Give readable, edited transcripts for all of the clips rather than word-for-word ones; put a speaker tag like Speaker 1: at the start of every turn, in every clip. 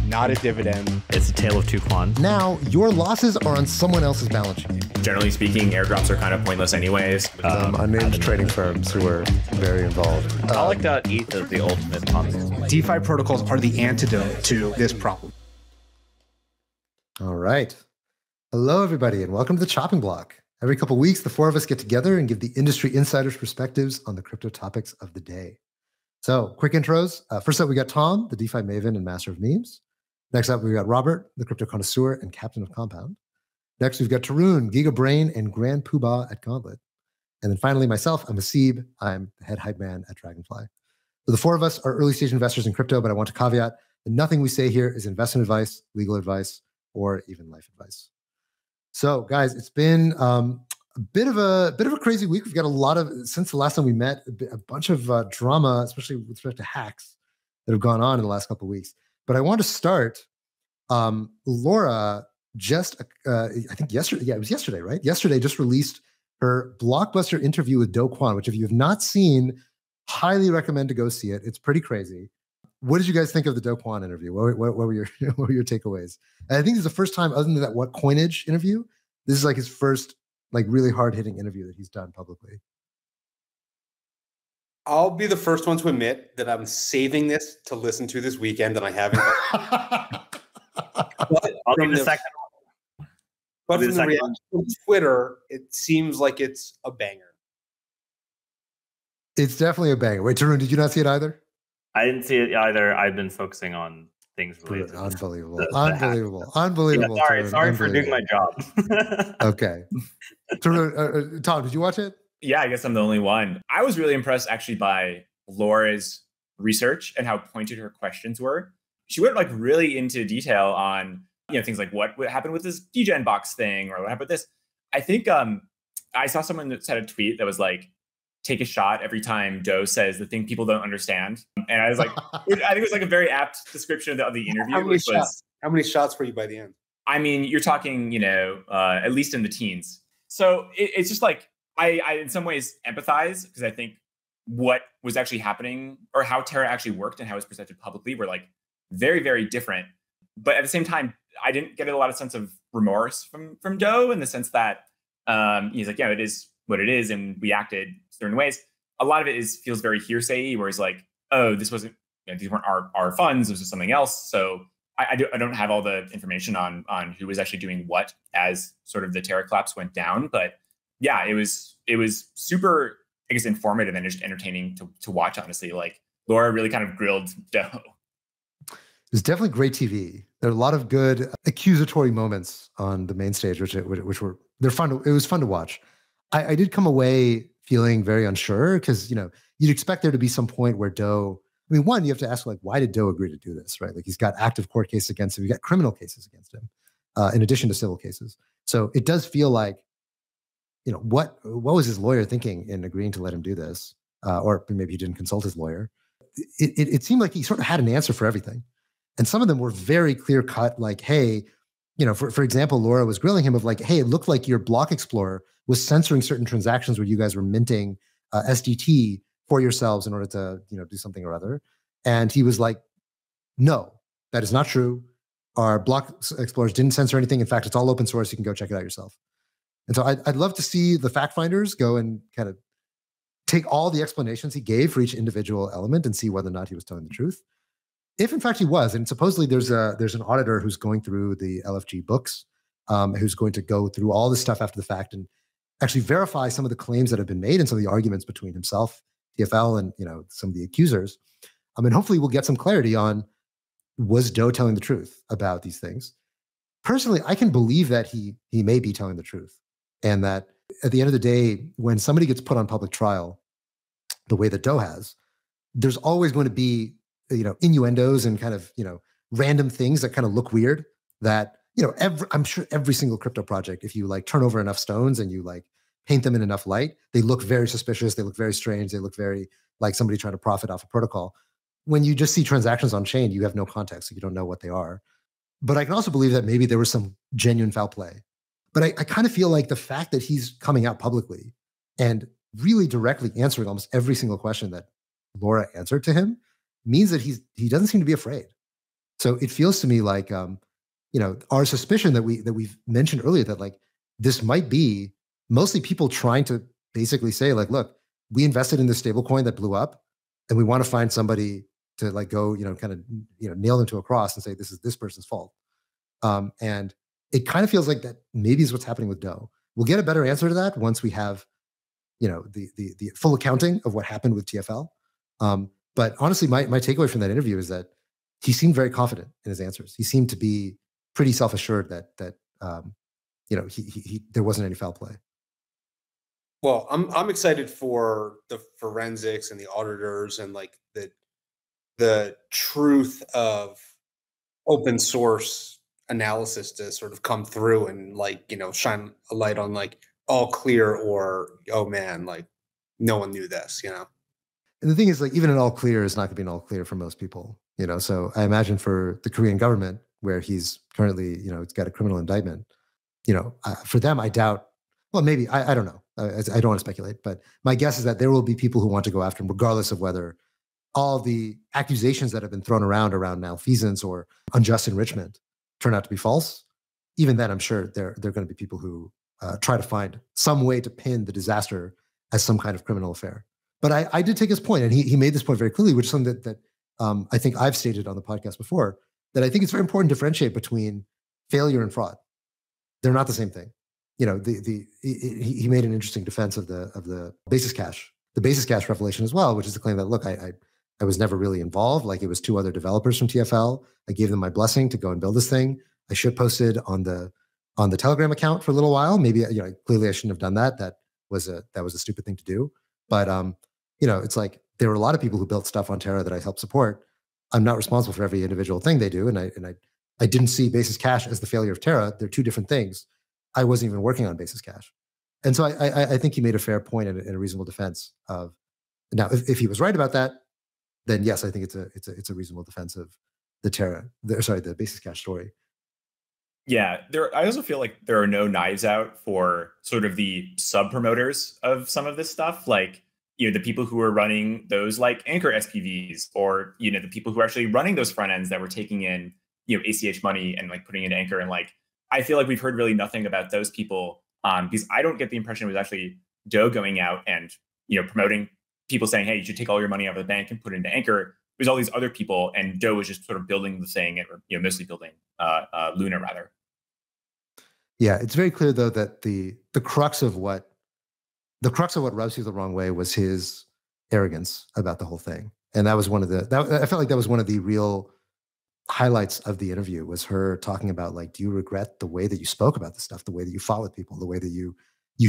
Speaker 1: not a dividend.
Speaker 2: It's a tale of two Kwon.
Speaker 3: Now, your losses are on someone else's balance sheet.
Speaker 4: Generally speaking, airdrops are kind of pointless anyways.
Speaker 3: Unnamed trading firms who are very involved.
Speaker 2: I like that ETH is the ultimate Ponzi.
Speaker 5: DeFi protocols are the antidote to this problem.
Speaker 3: All right. Hello, everybody, and welcome to the Chopping Block. Every couple of weeks, the four of us get together and give the industry insiders' perspectives on the crypto topics of the day. So, quick intros. First up, we got Tom, the DeFi maven and master of memes. Next up, we got Robert, the crypto connoisseur and captain of Compound. Next, we've got Tarun, Giga Brain and Grand Poobah at Gauntlet. And then finally, myself, I'm Haseeb. I'm the head hype man at Dragonfly. So the four of us are early stage investors in crypto, but I want to caveat that nothing we say here is investment advice, legal advice, or even life advice. So, guys, it's been a bit of a crazy week. We've got a lot of, since the last time we met, a bunch of drama, especially with respect to hacks that have gone on in the last couple of weeks. But I want to start. Laura just, I think yesterday, it was yesterday, right? Yesterday just released her blockbuster interview with Do Kwon, which if you have not seen, highly recommend to go see it. It's pretty crazy. What did you guys think of the Do Kwon interview? What were your what were your takeaways? And I think this is the first time, other than that What Coinage interview, this is like his first like really hard-hitting interview that he's done publicly.
Speaker 1: I'll be the first one to admit that I'm saving this to listen to this weekend, and I haven't.
Speaker 2: I'll give it a second.
Speaker 1: But from the reaction on Twitter, it seems like it's a banger.
Speaker 3: It's definitely a banger. Wait, Tarun, did you not see it either?
Speaker 2: I didn't see it either. I've been focusing on things related to
Speaker 3: Unbelievable.
Speaker 2: the
Speaker 3: Unbelievable.
Speaker 2: Yeah, sorry for doing my job.
Speaker 3: Okay. Tarun, Tom, did you watch it?
Speaker 4: Yeah, I guess I'm the only one. I was really impressed actually by Laura's research and how pointed her questions were. She went like really into detail on things like what happened with this degen box thing or what happened with this. I think I saw someone that said a tweet that was like, take a shot every time Doe says the thing people don't understand. And I was like, I think it was like a very apt description of the interview.
Speaker 1: How many shots were you by the end?
Speaker 4: I mean, you're talking, at least in the teens. So it's just like, I in some ways empathize because I think what was actually happening or how Terra actually worked and how it was presented publicly were like very, very different. But at the same time, I didn't get a lot of sense of remorse from Doe in the sense that he's like, yeah, it is what it is. And we acted certain ways. A lot of it feels very hearsay where he's like, oh, this wasn't, these weren't our funds. This was something else. So I don't have all the information on who was actually doing what as sort of the Terra collapse went down. But yeah, it was super, I guess, informative and just entertaining to watch, honestly. Like Laura really kind of grilled Doe.
Speaker 3: It's definitely great TV. There are a lot of good accusatory moments on the main stage, which they're fun. It was fun to watch. I did come away feeling very unsure because, you'd expect there to be some point where Doe, one, you have to ask, like, why did Doe agree to do this, right? Like, he's got active court cases against him. He's got criminal cases against him, in addition to civil cases. So it does feel like, what was his lawyer thinking in agreeing to let him do this? Or maybe he didn't consult his lawyer. It seemed like he sort of had an answer for everything. And some of them were very clear cut, like, hey, for example, Laura was grilling him of like, hey, it looked like your block explorer was censoring certain transactions where you guys were minting SDT for yourselves in order to, do something or other. And he was like, no, that is not true. Our block explorers didn't censor anything. In fact, it's all open source. You can go check it out yourself. And so I'd love to see the fact finders go and kind of take all the explanations he gave for each individual element and see whether or not he was telling the truth. If in fact he was, and supposedly there's an auditor who's going through the LFG books, who's going to go through all this stuff after the fact and actually verify some of the claims that have been made and some of the arguments between himself, TFL, and some of the accusers. And hopefully we'll get some clarity on, was Doe telling the truth about these things? Personally, I can believe that he may be telling the truth, and that at the end of the day, when somebody gets put on public trial, the way that Doe has, there's always going to be innuendos and kind of, random things that kind of look weird that, I'm sure every single crypto project, if you like turn over enough stones and you like paint them in enough light, they look very suspicious. They look very strange. They look very like somebody trying to profit off a protocol. When you just see transactions on chain, you have no context. So you don't know what they are. But I can also believe that maybe there was some genuine foul play. But I kind of feel like the fact that he's coming out publicly and really directly answering almost every single question that Laura answered to him means that he doesn't seem to be afraid. So it feels to me like, our suspicion that we've mentioned earlier, that like this might be mostly people trying to basically say like, look, we invested in this stable coin that blew up, and we want to find somebody to like go, kind of, nail them to a cross and say this is this person's fault. And it kind of feels like that maybe is what's happening with Do. We'll get a better answer to that once we have, the full accounting of what happened with TFL. But honestly, my takeaway from that interview is that he seemed very confident in his answers. He seemed to be pretty self-assured that there wasn't any foul play.
Speaker 1: Well, I'm excited for the forensics and the auditors and like the truth of open source analysis to sort of come through and like, shine a light on like all clear or, oh man, like no one knew this,
Speaker 3: And the thing is, like, even an all clear is not going to be an all clear for most people, So I imagine for the Korean government, where he's currently, it's got a criminal indictment, for them, I doubt. Well, maybe I don't know. I don't want to speculate, but my guess is that there will be people who want to go after him, regardless of whether all the accusations that have been thrown around malfeasance or unjust enrichment turn out to be false. Even then, I'm sure there are going to be people who try to find some way to pin the disaster as some kind of criminal affair. But I did take his point, and he made this point very clearly, which is something that I think I've stated on the podcast before, that I think it's very important to differentiate between failure and fraud. They're not the same thing. He made an interesting defense of the basis cash revelation as well, which is the claim that, look, I was never really involved. Like, it was two other developers from TFL. I gave them my blessing to go and build this thing. I shit posted on the Telegram account for a little while. Maybe, clearly I shouldn't have done that. That was a stupid thing to do. But it's like there were a lot of people who built stuff on Terra that I helped support. I'm not responsible for every individual thing they do, and I didn't see basis cash as the failure of Terra. They're two different things. I wasn't even working on basis cash, and so I think he made a fair point and a reasonable defense of. Now, if he was right about that, then yes, I think it's a reasonable defense of the basis cash story.
Speaker 4: Yeah, I also feel like there are no knives out for sort of the sub promoters of some of this stuff, like the people who are running those like Anchor SPVs, or the people who are actually running those front ends that were taking in ACH money and like putting in Anchor, and like I feel like we've heard really nothing about those people because I don't get the impression it was actually Do going out and promoting people saying, hey, you should take all your money out of the bank and put it into Anchor. It was all these other people, and Do was just sort of building the thing, or mostly building Luna rather.
Speaker 3: Yeah, it's very clear though that the crux of what rubs you the wrong way was his arrogance about the whole thing, and that was I felt like that was one of the real highlights of the interview, was her talking about like, do you regret the way that you spoke about this stuff, the way that you fought with people, the way that you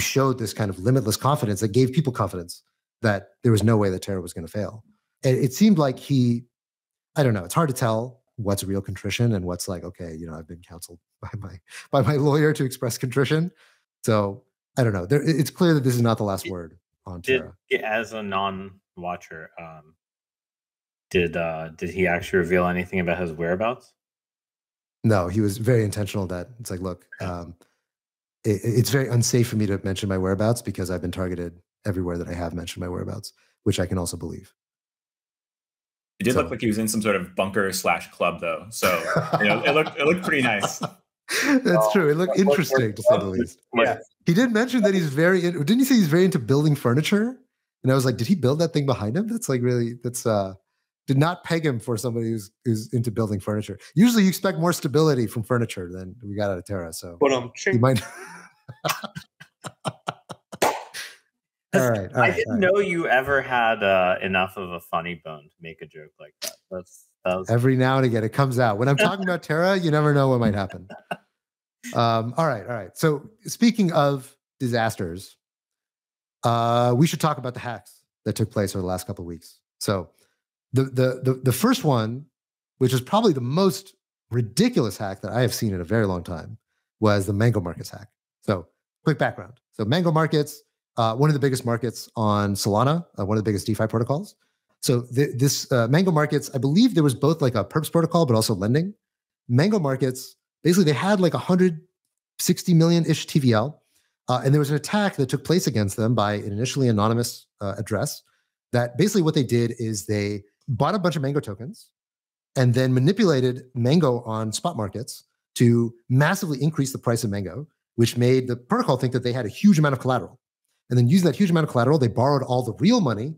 Speaker 3: showed this kind of limitless confidence that gave people confidence that there was no way that Terra was going to fail. And it seemed like I don't know, it's hard to tell what's real contrition and what's like, okay, I've been counseled by my lawyer to express contrition. So I don't know. It's clear that this is not the last word on Terra.
Speaker 2: As a non-watcher, did he actually reveal anything about his whereabouts?
Speaker 3: No, he was very intentional that it's like, look, it's very unsafe for me to mention my whereabouts because I've been targeted everywhere that I have mentioned my whereabouts, which I can also believe.
Speaker 4: It did look like he was in some sort of bunker / club, though. So it looked pretty nice.
Speaker 3: That's true. It looked interesting, to say the least.
Speaker 1: Yeah.
Speaker 3: He did mention that he's didn't you say he's very into building furniture? And I was like, did he build that thing behind him? That's like really, did not peg him for somebody who's into building furniture. Usually you expect more stability from furniture than we got out of Terra. So he might. All right.
Speaker 2: I didn't know you ever had enough of a funny bone to make a joke like that. That was...
Speaker 3: Every now and again, it comes out. When I'm talking about Terra, you never know what might happen. All right. So speaking of disasters, we should talk about the hacks that took place over the last couple of weeks. So the first one, which is probably the most ridiculous hack that I have seen in a very long time, was the Mango Markets hack. So quick background. So Mango Markets, one of the biggest markets on Solana, one of the biggest DeFi protocols. So this Mango Markets, I believe there was both like a perps protocol, but also lending. Mango Markets, basically they had like 160 million-ish TVL. And there was an attack that took place against them by an initially anonymous address that basically what they did is they bought a bunch of Mango tokens. and then manipulated Mango on spot markets to massively increase the price of Mango, which made the protocol think that they had a huge amount of collateral. And then using that huge amount of collateral, they borrowed all the real money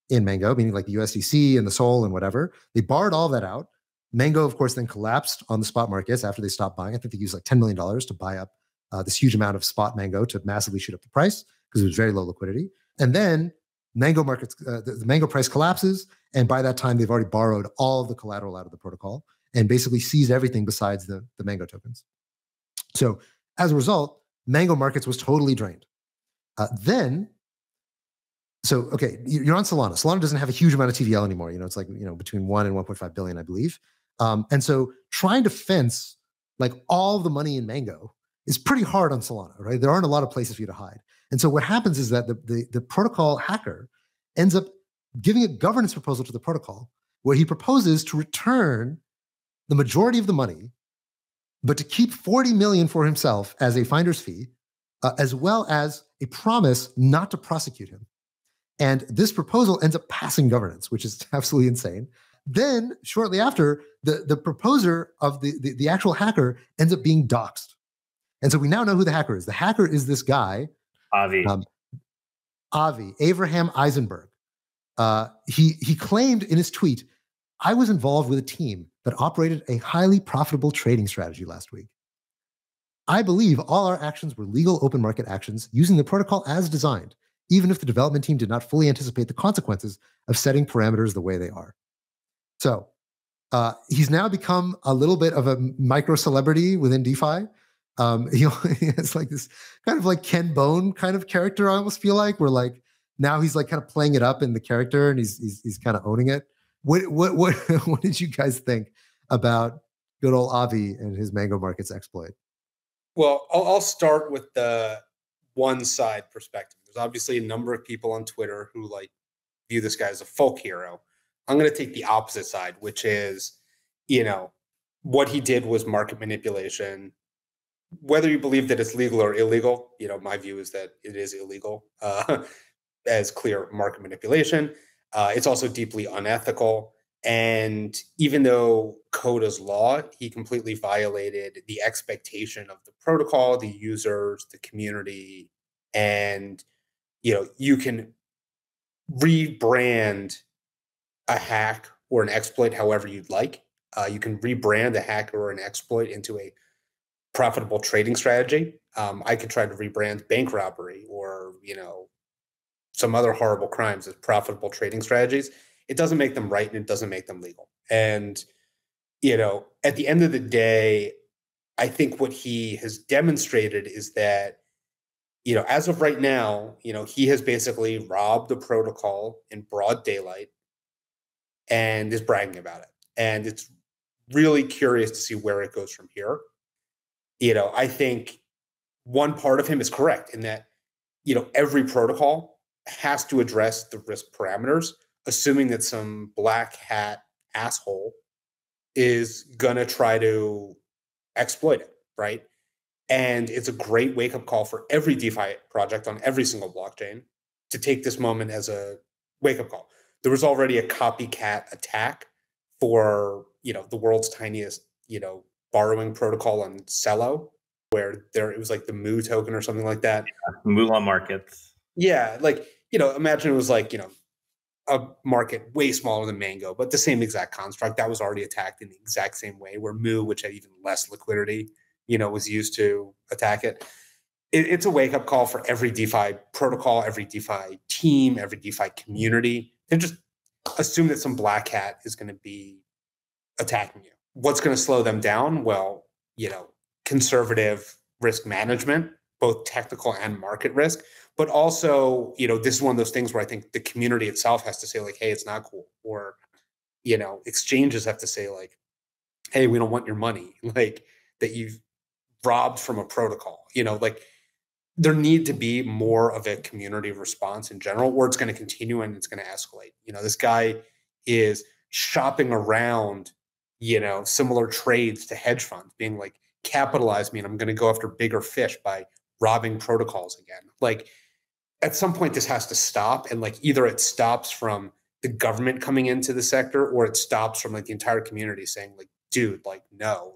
Speaker 3: in Mango, meaning like the USDC and the Sol and whatever. They borrowed all that out. Mango, of course, then collapsed on the spot markets after they stopped buying. I think they used like $10 million to buy up this huge amount of spot Mango to massively shoot up the price because it was very low liquidity. And then Mango markets, the Mango price collapses. And by that time, they've already borrowed all of the collateral out of the protocol and basically seized everything besides the Mango tokens. So as a result, Mango markets was totally drained. Okay, you're on Solana. Solana doesn't have a huge amount of TVL anymore. It's like, between 1 and 1.5 billion, I believe. And so trying to fence like all the money in Mango is pretty hard on Solana, right? There aren't a lot of places for you to hide. And so what happens is that the protocol hacker ends up giving a governance proposal to the protocol where he proposes to return the majority of the money, but to keep 40 million for himself as a finder's fee, as well as a promise not to prosecute him. And this proposal ends up passing governance, which is absolutely insane. Then shortly after, the proposer of the actual hacker ends up being doxxed. And so we now know who the hacker is. The hacker is this guy,
Speaker 2: Avi.
Speaker 3: Avraham Eisenberg. He claimed in his tweet, "I was involved with a team that operated a highly profitable trading strategy last week. I believe all our actions were legal open market actions using the protocol as designed, even if the development team did not fully anticipate the consequences of setting parameters the way they are." So he's now become a little bit of a micro celebrity within DeFi. He has like this kind of like Ken Bone kind of character, I almost feel like, where like now he's like kind of playing it up in the character and he's kind of owning it. What did you guys think about good old Avi and his Mango Markets exploit?
Speaker 1: Well, I'll start with the one side perspective. There's obviously a number of people on Twitter who like view this guy as a folk hero. I'm going to take the opposite side, which is, what he did was market manipulation. Whether you believe that it's legal or illegal, my view is that it is illegal, as clear market manipulation. It's also deeply unethical. And even though code is law, he completely violated the expectation of the protocol, the users, the community. And, you can rebrand a hack or an exploit however you'd like. You can rebrand a hack or an exploit into a profitable trading strategy. I could try to rebrand bank robbery or, some other horrible crimes as profitable trading strategies. It doesn't make them right and it doesn't make them legal. And, at the end of the day, I think what he has demonstrated is that, as of right now, he has basically robbed the protocol in broad daylight and is bragging about it. And it's really curious to see where it goes from here. I think one part of him is correct in that, every protocol has to address the risk parameters, assuming that some black hat asshole is going to try to exploit it, right? And it's a great wake-up call for every DeFi project on every single blockchain to take this moment as a wake-up call. There was already a copycat attack for, the world's tiniest, borrowing protocol on Celo, where it was like the Moo token or something like that.
Speaker 2: Moolah markets.
Speaker 1: Yeah, like, imagine it was like, a market way smaller than Mango, but the same exact construct that was already attacked in the exact same way, where Moo, which had even less liquidity, was used to attack it. It's a wake-up call for every DeFi protocol, every DeFi team, every DeFi community, and just assume that some black hat is going to be attacking you. What's going to slow them down? Well, conservative risk management, both technical and market risk. But also, this is one of those things where I think the community itself has to say, like, hey, it's not cool. Or, exchanges have to say, like, hey, we don't want your money, like, that you've robbed from a protocol. Like, there need to be more of a community response in general, or it's going to continue and it's going to escalate. This guy is shopping around, similar trades to hedge funds, being like, capitalize me and I'm going to go after bigger fish by robbing protocols again. Like, at some point this has to stop, and like either it stops from the government coming into the sector, or it stops from like the entire community saying like, dude, like, no,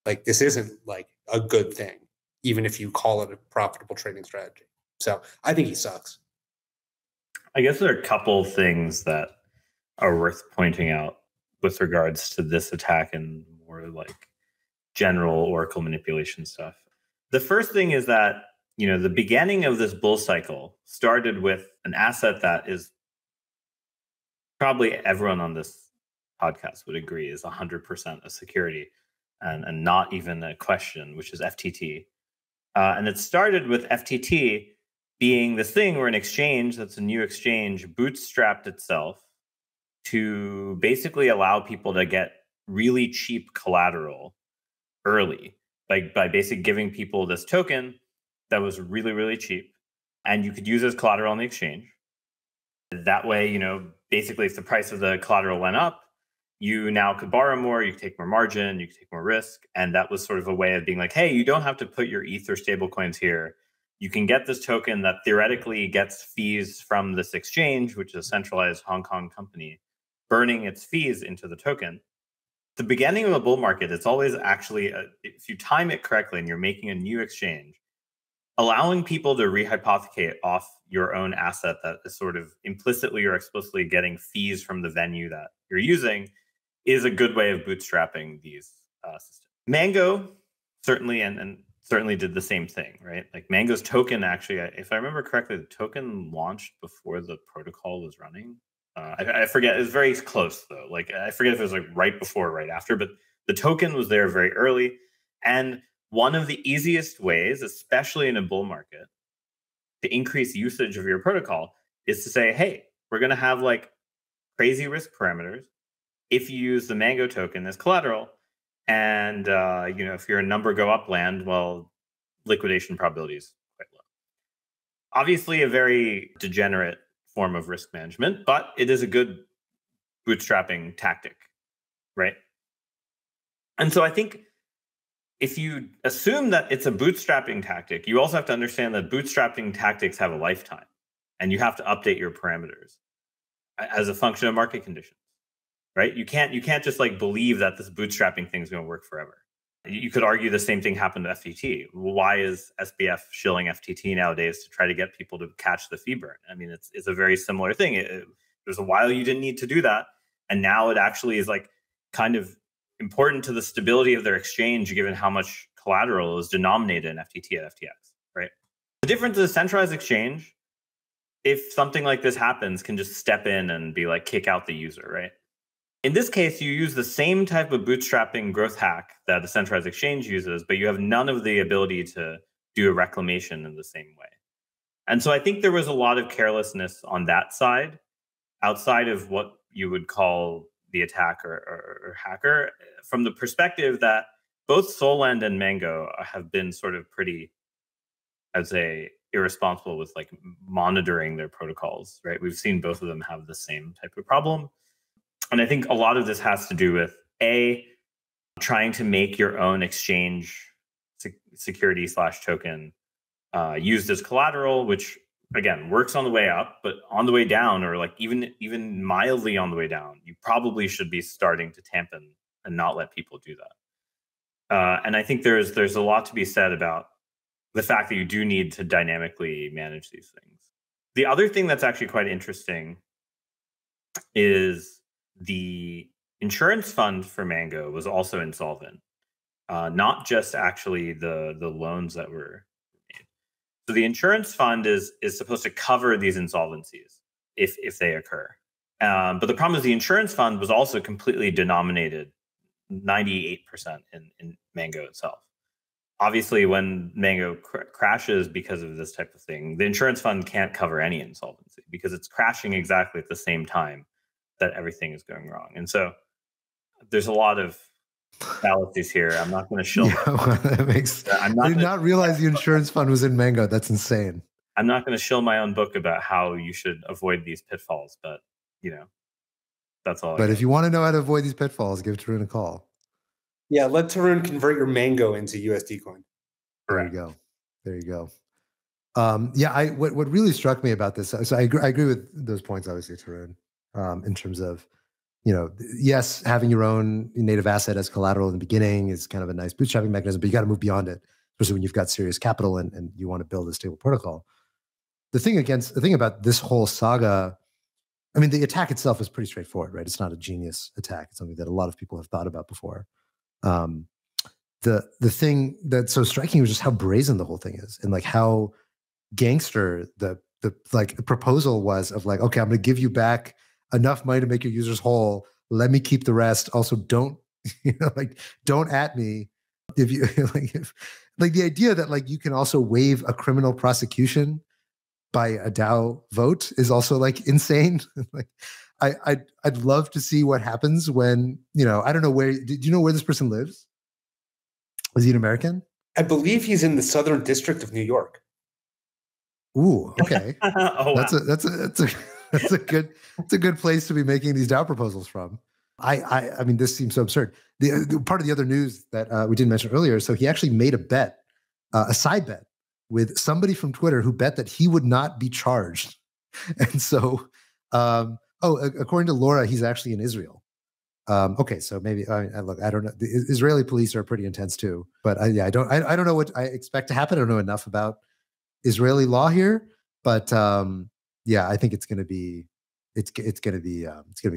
Speaker 1: like this isn't like a good thing, even if you call it a profitable trading strategy. So I think he sucks.
Speaker 2: I guess there are a couple things that are worth pointing out with regards to this attack and more like general Oracle manipulation stuff. The first thing is that, the beginning of this bull cycle started with an asset that is probably everyone on this podcast would agree is 100% a security and not even a question, which is FTT. And it started with FTT being this thing where an exchange that's a new exchange bootstrapped itself to basically allow people to get really cheap collateral early, like by basically giving people this token that was really, really cheap, and you could use it as collateral on the exchange. That way, basically if the price of the collateral went up, you now could borrow more, you could take more margin, you could take more risk. And that was sort of a way of being like, hey, you don't have to put your Ether stablecoins here. You can get this token that theoretically gets fees from this exchange, which is a centralized Hong Kong company, burning its fees into the token. The beginning of a bull market, it's always actually, if you time it correctly and you're making a new exchange, allowing people to rehypothecate off your own asset that is sort of implicitly or explicitly getting fees from the venue that you're using is a good way of bootstrapping these systems. Mango certainly and certainly did the same thing, right? Like Mango's token actually, if I remember correctly, the token launched before the protocol was running. I forget. It was very close though. Like I forget if it was like right before or right after, but the token was there very early. And one of the easiest ways, especially in a bull market, to increase usage of your protocol is to say, hey, we're going to have like crazy risk parameters if you use the Mango token as collateral. And, if your number go up land, well, liquidation probability is quite low. Obviously, a very degenerate form of risk management, but it is a good bootstrapping tactic, right? And so I think if you assume that it's a bootstrapping tactic, you also have to understand that bootstrapping tactics have a lifetime, and you have to update your parameters as a function of market conditions, right? You can't just like believe that this bootstrapping thing is going to work forever. You could argue the same thing happened to FTT. Why is SBF shilling FTT nowadays to try to get people to catch the fee burn? I mean, it's a very similar thing. There's a while you didn't need to do that, and now it actually is like kind of important to the stability of their exchange, given how much collateral is denominated in FTT at FTX, right? The difference is a centralized exchange, if something like this happens, can just step in and be like, kick out the user, right? In this case, you use the same type of bootstrapping growth hack that a centralized exchange uses, but you have none of the ability to do a reclamation in the same way. And so I think there was a lot of carelessness on that side, outside of what you would call the attacker or hacker, from the perspective that both Solend and Mango have been sort of pretty, I'd say, irresponsible with like monitoring their protocols, right? We've seen both of them have the same type of problem. And I think a lot of this has to do with trying to make your own exchange security / token used as collateral, which again works on the way up, but on the way down, or like even mildly on the way down, you probably should be starting to tampen and not let people do that. And I think there's a lot to be said about the fact that you do need to dynamically manage these things. The other thing that's actually quite interesting is the insurance fund for Mango was also insolvent, not just actually the loans that were made. So the insurance fund is supposed to cover these insolvencies if they occur. But the problem is the insurance fund was also completely denominated 98% in Mango itself. Obviously, when Mango crashes because of this type of thing, the insurance fund can't cover any insolvency because it's crashing exactly at the same time that everything is going wrong. And so there's a lot of fallacies here. I'm not going to shill.
Speaker 3: I did not realize the insurance fund was in Mango. That's insane.
Speaker 2: I'm not going to shill my own book about how you should avoid these pitfalls, but that's all.
Speaker 3: But if you want to know how to avoid these pitfalls, give Tarun a call.
Speaker 1: Yeah, let Tarun convert your Mango into USD coin.
Speaker 3: There you go. What really struck me about this, so I agree with those points, obviously, Tarun. in terms of, yes, having your own native asset as collateral in the beginning is kind of a nice bootstrapping mechanism, but you got to move beyond it, especially when you've got serious capital and you want to build a stable protocol. The thing about this whole saga, I mean, the attack itself is pretty straightforward, right? It's not a genius attack. It's something that a lot of people have thought about before. The thing that's so striking was just how brazen the whole thing is, and like how gangster the proposal was of like, okay, I'm going to give you back enough money to make your users whole. Let me keep the rest. Also, don't don't at me if you like the idea that like you can also waive a criminal prosecution by a DAO vote is also like insane. Like I'd love to see what happens when, I don't know do you know where this person lives? Is he an American?
Speaker 1: I believe he's in the Southern District of New York.
Speaker 3: Ooh, okay.
Speaker 2: Oh, wow.
Speaker 3: That's a good place to be making these DAO proposals from. I mean, this seems so absurd. The part of the other news that we didn't mention earlier, so he actually made a bet, a side bet with somebody from Twitter who bet that he would not be charged. And so, according to Laura, he's actually in Israel. Okay, so maybe look, I don't know. The Israeli police are pretty intense too, but I don't know what I expect to happen. I don't know enough about Israeli law here, but I think it's going to be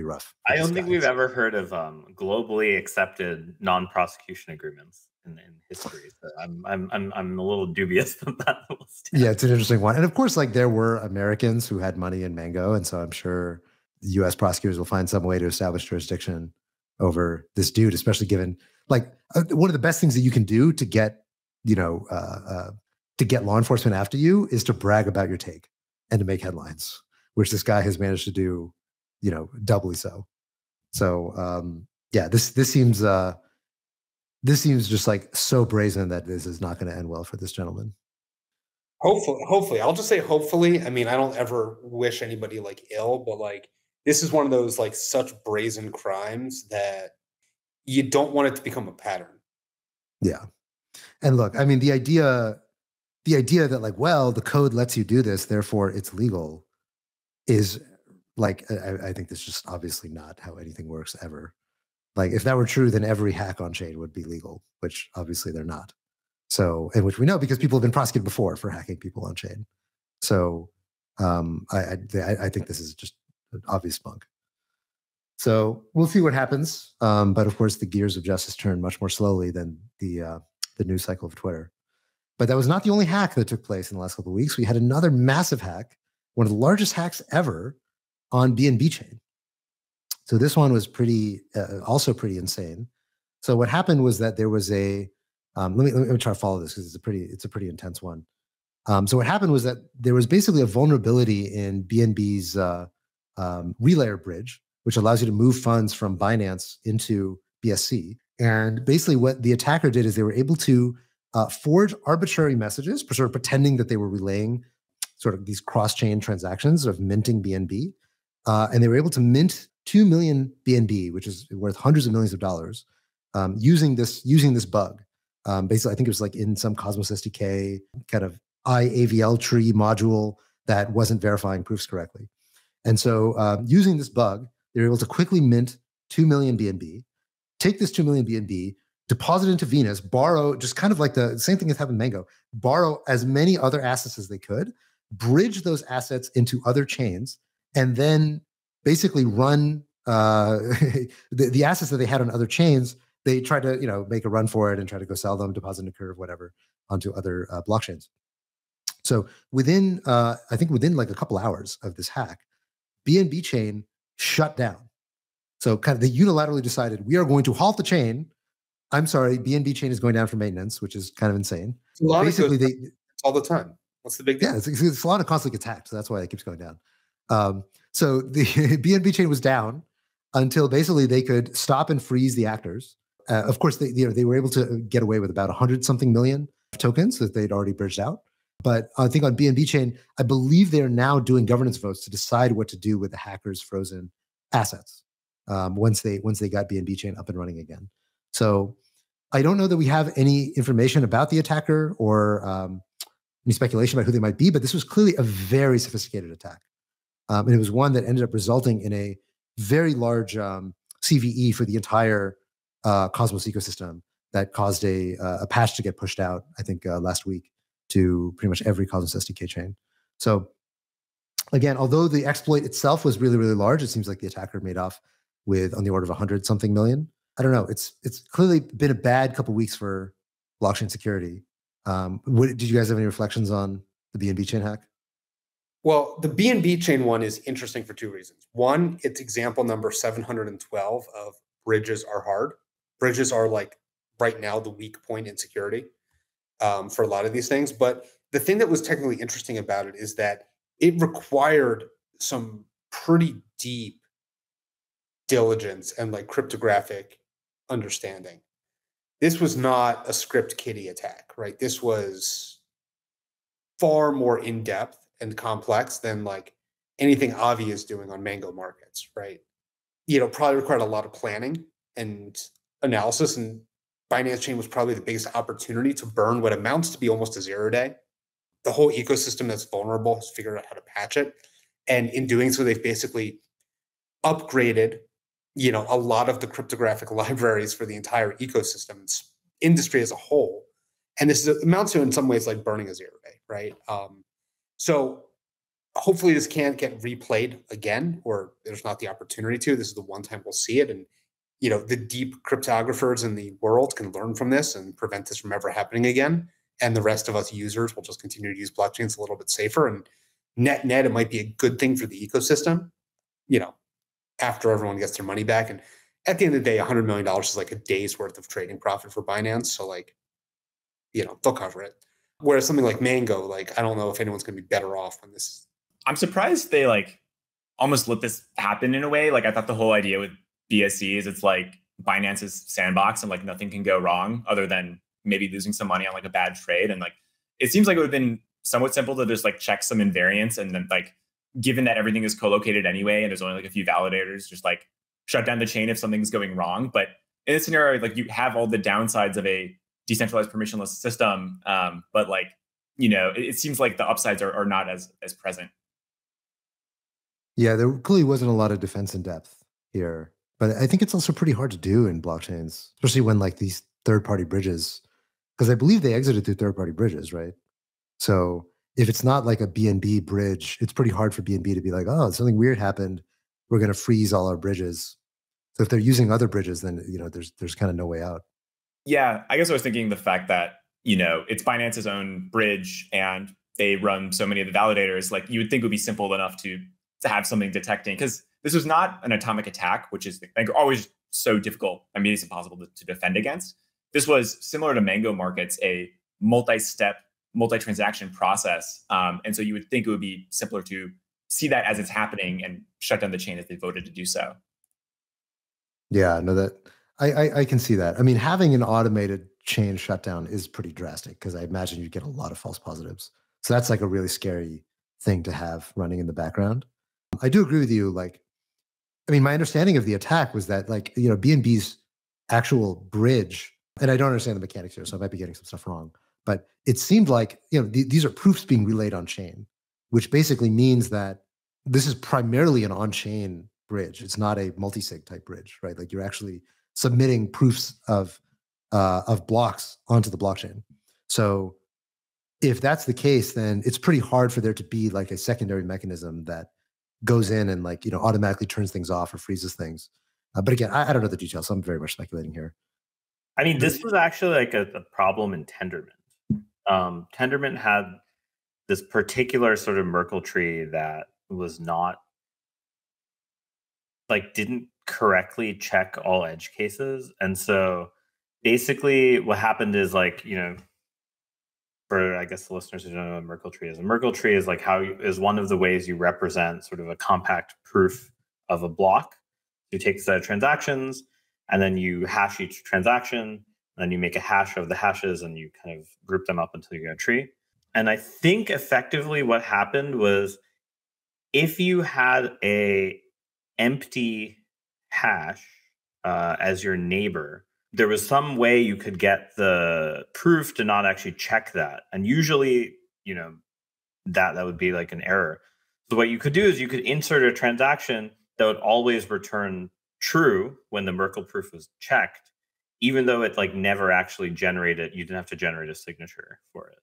Speaker 3: rough.
Speaker 2: I don't think we've ever heard of globally accepted non-prosecution agreements in history. So I'm a little dubious that that will stand.
Speaker 3: Yeah, it's an interesting one, and of course, like there were Americans who had money in Mango, and so I'm sure the U.S. prosecutors will find some way to establish jurisdiction over this dude, especially given like one of the best things that you can do to get to get law enforcement after you is to brag about your take and to make headlines, which this guy has managed to do, doubly so. So this seems just like so brazen that this is not going to end well for this gentleman.
Speaker 1: Hopefully, I'll just say hopefully. I mean, I don't ever wish anybody like ill, but like this is one of those like such brazen crimes that you don't want it to become a pattern.
Speaker 3: Yeah, and look, I mean, the idea that like, well, the code lets you do this, therefore it's legal, is like, I think that's just obviously not how anything works ever. Like, if that were true, then every hack on chain would be legal, which obviously they're not. So, and which we know because people have been prosecuted before for hacking people on chain. So, I think this is just an obvious bunk. So we'll see what happens. But of course, the gears of justice turn much more slowly than the news cycle of Twitter. But that was not the only hack that took place in the last couple of weeks. We had another massive hack, one of the largest hacks ever on BNB chain. So this one was also pretty insane. So what happened was that there was a let me try to follow this because it's a pretty intense one. So what happened was that there was basically a vulnerability in BNB's relayer bridge, which allows you to move funds from Binance into BSC. And basically what the attacker did is they were able to forge arbitrary messages, sort of pretending that they were relaying sort of these cross-chain transactions of minting BNB. And they were able to mint 2 million BNB, which is worth hundreds of millions of dollars, using this bug. Basically, I think it was like in some Cosmos SDK kind of IAVL tree module that wasn't verifying proofs correctly. And so using this bug, they were able to quickly mint 2 million BNB, take this 2 million BNB, deposit into Venus, borrow, just kind of like the same thing that happened in Mango, borrow as many other assets as they could, bridge those assets into other chains, and then basically run the assets that they had on other chains. They tried to make a run for it and try to go sell them, deposit in a curve, whatever, onto other blockchains. So within like a couple hours of this hack, BNB chain shut down. So kind of they unilaterally decided, we are going to halt the chain. I'm sorry, BNB chain is going down for maintenance, which is kind of insane.
Speaker 1: Basically, all the time. What's the big deal?
Speaker 3: Yeah, Solana constantly gets hacked, so that's why it keeps going down. So the BNB chain was down until basically they could stop and freeze the actors. Of course, they were able to get away with about 100-something million tokens that they'd already bridged out. But I think on BNB chain, I believe they are now doing governance votes to decide what to do with the hackers' frozen assets once they got BNB chain up and running again. So I don't know that we have any information about the attacker or any speculation about who they might be, but this was clearly a very sophisticated attack. And it was one that ended up resulting in a very large CVE for the entire Cosmos ecosystem that caused a patch to get pushed out, I think, last week to pretty much every Cosmos SDK chain. So again, although the exploit itself was really, really large, it seems like the attacker made off with on the order of 100 something million. I don't know. It's clearly been a bad couple of weeks for blockchain security. Did you guys have any reflections on the BNB chain hack?
Speaker 1: Well, the BNB chain one is interesting for two reasons. One, it's example number 712 of bridges are hard. Bridges are like right now the weak point in security for a lot of these things. But the thing that was technically interesting about it is that it required some pretty deep diligence and like cryptographic understanding. This was not a script kiddie attack, right? This was far more in-depth and complex than like anything Avi is doing on Mango markets, right? Probably required a lot of planning and analysis, and Binance Chain was probably the biggest opportunity to burn what amounts to be almost a 0 day. The whole ecosystem that's vulnerable has figured out how to patch it. And in doing so, they've basically upgraded, a lot of the cryptographic libraries for the entire ecosystem, industry as a whole. And this amounts to, in some ways, like burning a 0 day, right? So hopefully this can't get replayed again, or there's not the opportunity to. This is the one time we'll see it. And, the deep cryptographers in the world can learn from this and prevent this from ever happening again. And the rest of us users will just continue to use blockchains a little bit safer. And net, it might be a good thing for the ecosystem, after everyone gets their money back. And at the end of the day, $100 million is like a day's worth of trading profit for Binance. So like, they'll cover it. Whereas something like Mango, like, I don't know if anyone's going to be better off when this.
Speaker 4: I'm surprised they like almost let this happen in a way. Like I thought the whole idea with BSC is it's like Binance's sandbox and like nothing can go wrong other than maybe losing some money on like a bad trade. And like, it seems like it would have been somewhat simple to just like check some invariants and then like, given that everything is co-located anyway, and there's only like a few validators, just like shut down the chain if something's going wrong. But in this scenario, like you have all the downsides of a decentralized permissionless system. But like, it seems like the upsides are not as present.
Speaker 3: Yeah, there clearly wasn't a lot of defense in depth here. But I think it's also pretty hard to do in blockchains, especially when like these third-party bridges, because I believe they exited through third-party bridges, right? So if it's not like a BNB bridge, it's pretty hard for BNB to be like, oh, something weird happened. We're going to freeze all our bridges. So if they're using other bridges, then there's kind of no way out.
Speaker 4: Yeah, I guess I was thinking the fact that it's Binance's own bridge and they run so many of the validators. Like you would think it would be simple enough to have something detecting, because this was not an atomic attack, which is like always so difficult. I mean, it's impossible to defend against. This was similar to Mango markets, a multi-step, multi-transaction process. And so you would think it would be simpler to see that as it's happening and shut down the chain if they voted to do so.
Speaker 3: Yeah, no, that I can see that. I mean, having an automated chain shutdown is pretty drastic because I imagine you get a lot of false positives. So that's like a really scary thing to have running in the background. I do agree with you. Like, I mean, my understanding of the attack was that like, BNB's actual bridge, and I don't understand the mechanics here, so I might be getting some stuff wrong, but it seemed like, these are proofs being relayed on chain, which basically means that this is primarily an on-chain bridge. It's not a multi-sig type bridge, right? Like you're actually submitting proofs of blocks onto the blockchain. So if that's the case, then it's pretty hard for there to be like a secondary mechanism that goes in and like, automatically turns things off or freezes things. But again, I don't know the details, so I'm very much speculating here.
Speaker 2: I mean, this was actually like a problem in Tendermint. Tendermint had this particular sort of Merkle tree that was not like didn't correctly check all edge cases. And so basically what happened is like, for I guess the listeners who don't know what a Merkle tree is, a Merkle tree is like is one of the ways you represent sort of a compact proof of a block. You take a set of transactions and then you hash each transaction, and then you make a hash of the hashes and you kind of group them up until you get a tree. And I think effectively what happened was if you had a empty hash as your neighbor, there was some way you could get the proof to not actually check that. And usually, that would be like an error. So what you could do is you could insert a transaction that would always return true when the Merkle proof was checked, even though it like never actually generated, you didn't have to generate a signature for it.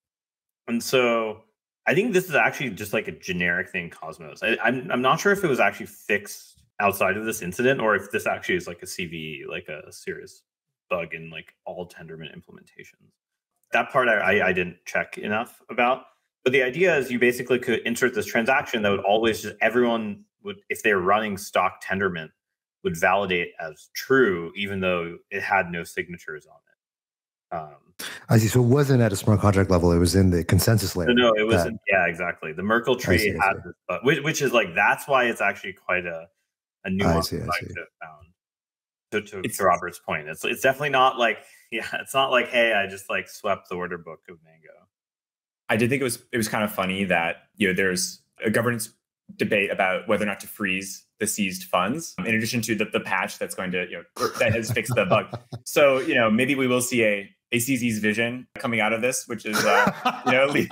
Speaker 2: And so I think this is actually just like a generic thing in Cosmos. I'm not sure if it was actually fixed outside of this incident, or if this actually is like a CVE, like a serious bug in like all Tendermint implementations. That part I didn't check enough about. But the idea is you basically could insert this transaction that would always just, everyone would, if they're running stock Tendermint, would validate as true, even though it had no signatures on it.
Speaker 3: I see. So it wasn't at a smart contract level. It was in the consensus layer.
Speaker 2: No, it wasn't. Yeah, exactly. The Merkle tree had this, but which is like, that's why it's actually quite a nuanced bug to found. To Robert's point, it's definitely not like, yeah, it's not like, hey, I just like swept the order book of Mango.
Speaker 4: I did think it was kind of funny that, you know, there's a governance debate about whether or not to freeze the seized funds, in addition to the patch that's going to, you know, that has fixed the bug. So, you know, maybe we will see a CZ's vision coming out of this, which is, you know, leaves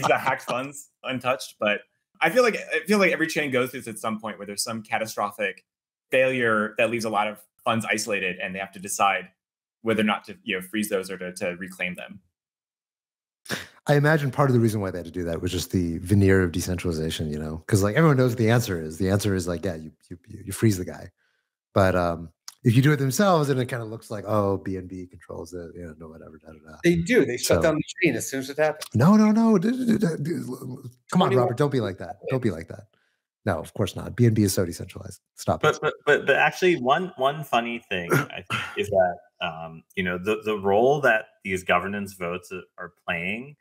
Speaker 4: the hacked funds untouched. But I feel like every chain goes through this at some point where there's some catastrophic failure that leaves a lot of funds isolated, and they have to decide whether or not to, you know, freeze those or to reclaim them.
Speaker 3: I imagine part of the reason why they had to do that was just the veneer of decentralization, you know, because like everyone knows what the answer is. The answer is like, yeah, you freeze the guy. But if you do it themselves, then it kind of looks like, oh, BNB controls it, you know, no, whatever. Da, da, da.
Speaker 1: They do. They shut down the chain as soon as it happens.
Speaker 3: No. Come on, Robert, don't be like that. Don't be like that. No, of course not. BNB is so decentralized. Stop it.
Speaker 2: But actually, one funny thing I think is that you know, the role that these governance votes are playing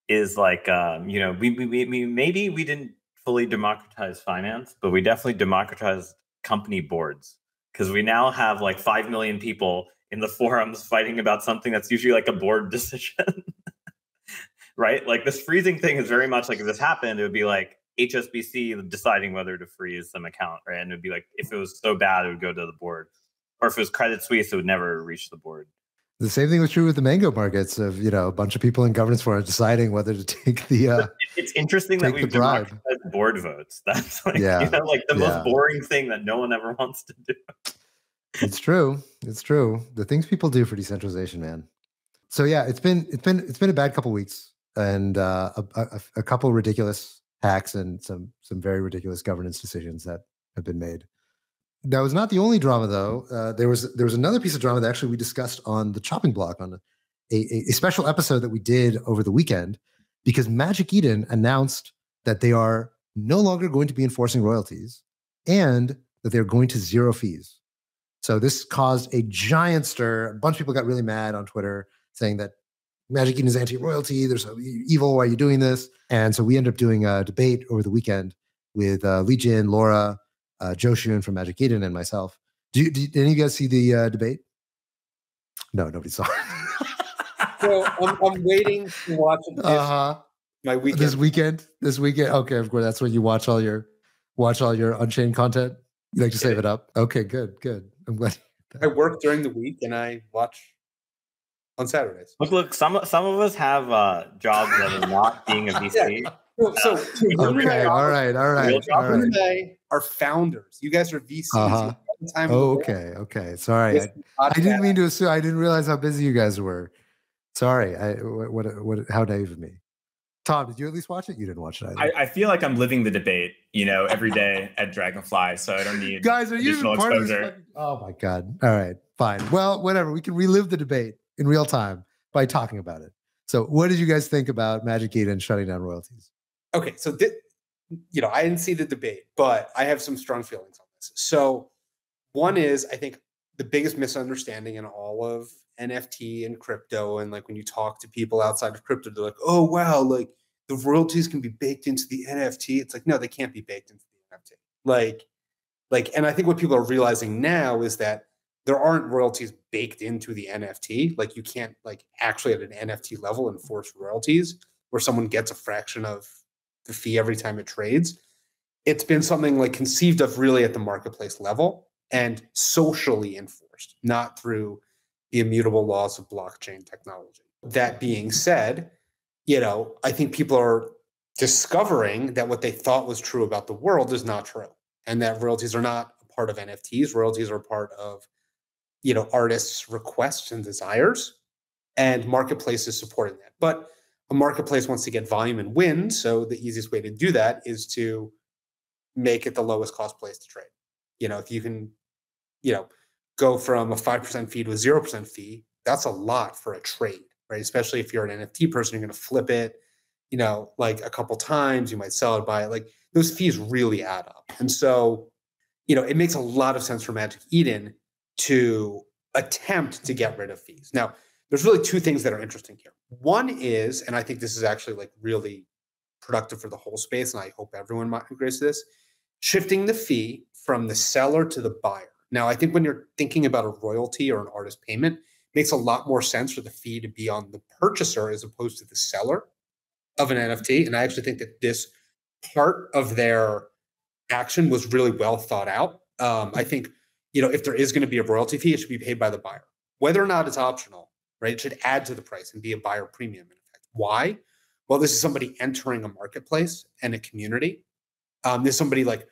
Speaker 2: is like, you know, we maybe we didn't fully democratize finance, but we definitely democratized company boards, because we now have like 5 million people in the forums fighting about something that's usually like a board decision, right? Like this freezing thing is very much like, if this happened, it would be like HSBC deciding whether to freeze some account, right? And it'd be like, if it was so bad, it would go to the board. Or if it was Credit Suisse, it would never reach the board.
Speaker 3: The same thing was true with the Mango markets, of, you know, a bunch of people in governance forums deciding whether to take the
Speaker 2: it's interesting that we've democratized board votes. That's like, you know, like the most boring thing that no one ever wants to do.
Speaker 3: It's true. It's true. The things people do for decentralization, man. So yeah, it's been a bad couple weeks, and a couple ridiculous hacks and some very ridiculous governance decisions that have been made. That was not the only drama, though. There was another piece of drama that actually we discussed on the chopping block on a special episode that we did over the weekend, because Magic Eden announced that they are no longer going to be enforcing royalties, and that they're going to zero fees. So this caused a giant stir. A bunch of people got really mad on Twitter saying that Magic Eden is anti-royalty. They're so evil. Why are you doing this? And so we ended up doing a debate over the weekend with Lee Jin, Laura, Joe Shun from Magic Eden, and myself. Did any of you guys see the debate? No, nobody saw it.
Speaker 1: So I'm waiting to watch it my weekend. This weekend. Okay, of course. That's when you watch all your Unchained content. You like to save it up. Okay, good. I'm glad. I work during the week and I watch on Saturdays.
Speaker 2: Look. Some of us have jobs that are not being a VC.
Speaker 1: Yeah. So
Speaker 3: okay, all right.
Speaker 1: Tarun and I are founders. You guys are VCs.
Speaker 3: Okay. Sorry, I didn't mean to assume. I didn't realize how busy you guys were. Sorry. How naive of me. Tom, did you at least watch it? You didn't watch it either.
Speaker 4: I feel like I'm living the debate, you know, every day at Dragonfly, so I don't need
Speaker 3: guys. Are you even part exposure. Of this? Oh my god! All right, fine. Well, whatever. We can relive the debate in real time by talking about it. So, what did you guys think about Magic Eden shutting down royalties?
Speaker 1: Okay, so you know, I didn't see the debate, but I have some strong feelings on this. So, one is, I think the biggest misunderstanding in all of NFT and crypto, and like when you talk to people outside of crypto, they're like, oh wow, like the royalties can be baked into the NFT. It's like, no, they can't be baked into the NFT. Like, and I think what people are realizing now is that there aren't royalties baked into the NFT. Like you can't like actually at an NFT level enforce royalties where someone gets a fraction of the fee every time it trades. It's been something like conceived of really at the marketplace level and socially enforced, not through the immutable laws of blockchain technology. That being said, you know, I think people are discovering that what they thought was true about the world is not true. and that royalties are not a part of NFTs. Royalties are part of, artists' requests and desires, and marketplaces supporting that. But a marketplace wants to get volume and win, so the easiest way to do that is to make it the lowest cost place to trade. If you can, go from a 5% fee to a 0% fee, that's a lot for a trade, right? Especially if you're an NFT person, you're going to flip it, like a couple times, you might sell it, buy it. Like those fees really add up. And so, it makes a lot of sense for Magic Eden to attempt to get rid of fees. Now, there's really two things that are interesting here. One is, and I think this is actually like really productive for the whole space, and I hope everyone agrees to this, shifting the fee from the seller to the buyer. Now, I think when you're thinking about a royalty or an artist payment, it makes a lot more sense for the fee to be on the purchaser as opposed to the seller of an NFT. And I actually think that this part of their action was really well thought out. I think, if there is going to be a royalty fee, it should be paid by the buyer. Whether or not it's optional, right? It should add to the price and be a buyer premium in effect. Why? Well, this is somebody entering a marketplace and a community. There's somebody like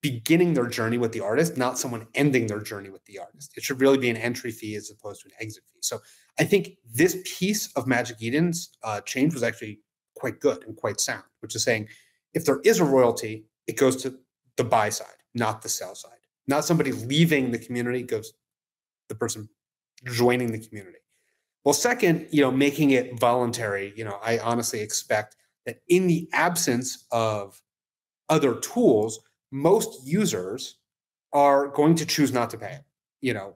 Speaker 1: beginning their journey with the artist, not someone ending their journey with the artist. It should really be an entry fee as opposed to an exit fee. So I think this piece of Magic Eden's change was actually quite good and quite sound, which is saying if there is a royalty, it goes to the buy side, not the sell side. Not somebody leaving the community, it goes the person joining the community. Well, second, making it voluntary, I honestly expect that in the absence of other tools, most users are going to choose not to pay it.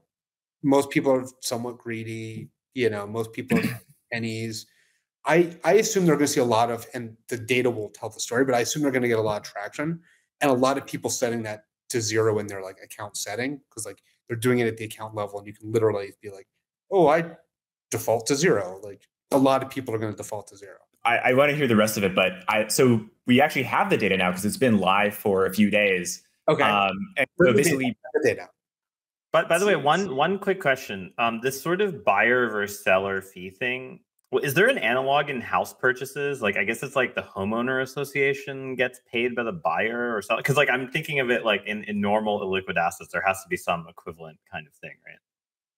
Speaker 1: Most people are somewhat greedy, most people are pennies. I assume they're going to see a lot of, and the data will tell the story, but I assume they're going to get a lot of traction and a lot of people setting that to zero in their like account setting, because like they're doing it at the account level and you can literally be like, oh, I default to zero. Like a lot of people are going to default to zero.
Speaker 4: I want to hear the rest of it, but so we actually have the data now because it's been live for a few days.
Speaker 1: Okay.
Speaker 4: And so basically,
Speaker 1: the data.
Speaker 2: But by the way, one quick question: this sort of buyer versus seller fee thing. Is there an analog in house purchases? Like, I guess it's like the homeowner association gets paid by the buyer or something. Because like I'm thinking of it like in normal illiquid assets, there has to be some equivalent kind of thing, right?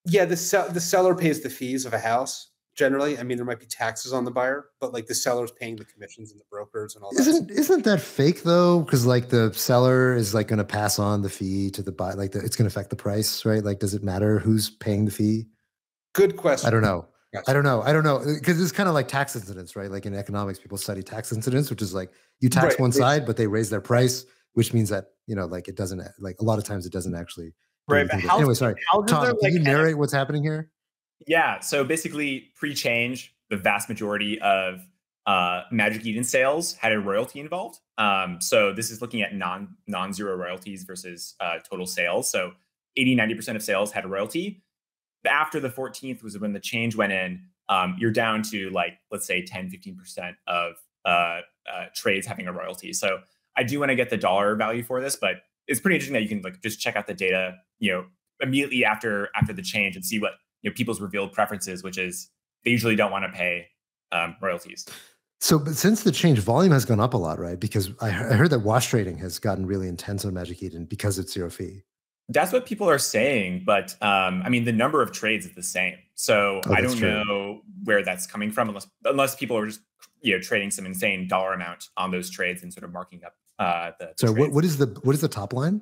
Speaker 1: Yeah, the seller pays the fees of a house. Generally, I mean, there might be taxes on the buyer, but like the seller's paying the commissions and the brokers and all that.
Speaker 3: Isn't that fake though? Because like the seller is like going to pass on the fee to the buyer, like it's going to affect the price, right? Like, does it matter who's paying the fee?
Speaker 1: Good question.
Speaker 3: I don't know.
Speaker 1: Yes.
Speaker 3: I don't know. Because it's kind of like tax incidents, right? Like in economics, people study tax incidents, which is like you tax one side, but they raise their price, which means that, like it doesn't, like a lot of times it doesn't actually.
Speaker 2: Right. But
Speaker 3: anyway, sorry. Tom, can you narrate what's happening here?
Speaker 4: Yeah. So basically, pre-change, the vast majority of Magic Eden sales had a royalty involved. So this is looking at non-zero royalties versus total sales. So 80-90% of sales had a royalty. After the 14th was when the change went in. You're down to like, let's say 10-15% of trades having a royalty. So I do want to get the dollar value for this, but it's pretty interesting that you can like just check out the data, immediately after the change and see what people's revealed preferences, which is they usually don't want to pay royalties.
Speaker 3: So, but since the change, volume has gone up a lot, right? Because I heard that wash trading has gotten really intense on Magic Eden because it's zero fee.
Speaker 4: That's what people are saying, but I mean, the number of trades is the same. So I don't know where that's coming from, unless people are just trading some insane dollar amount on those trades and sort of marking up the.
Speaker 3: So what is the top line?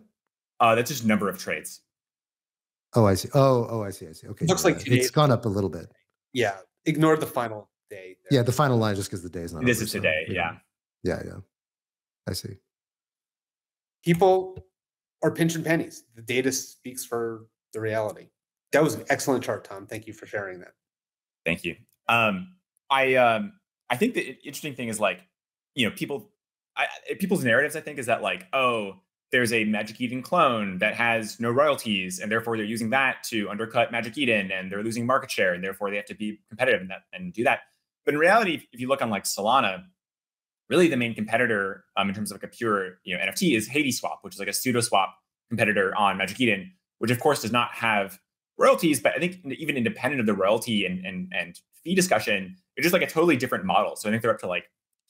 Speaker 4: That's just number of trades.
Speaker 3: Oh, I see. Oh, I see. Okay,
Speaker 1: looks like
Speaker 3: it's gone up a little bit.
Speaker 1: Yeah, ignore the final day.
Speaker 3: Yeah, the final line just because the day is not.
Speaker 4: This
Speaker 3: over,
Speaker 4: is today.
Speaker 3: So,
Speaker 4: Yeah.
Speaker 3: Yeah. I see.
Speaker 1: People are pinching pennies. The data speaks for the reality. That was an excellent chart, Tom. Thank you for sharing that.
Speaker 4: Thank you. I think the interesting thing is like, people's narratives, I think, is that like, oh, there's a Magic Eden clone that has no royalties, and therefore they're using that to undercut Magic Eden, and they're losing market share, and therefore they have to be competitive in that and do that. But in reality, if you look on like Solana, really the main competitor in terms of like a pure NFT is Hades Swap, which is like a pseudo swap competitor on Magic Eden, which of course does not have royalties, but I think even independent of the royalty and fee discussion, it's just like a totally different model. So I think they're up to like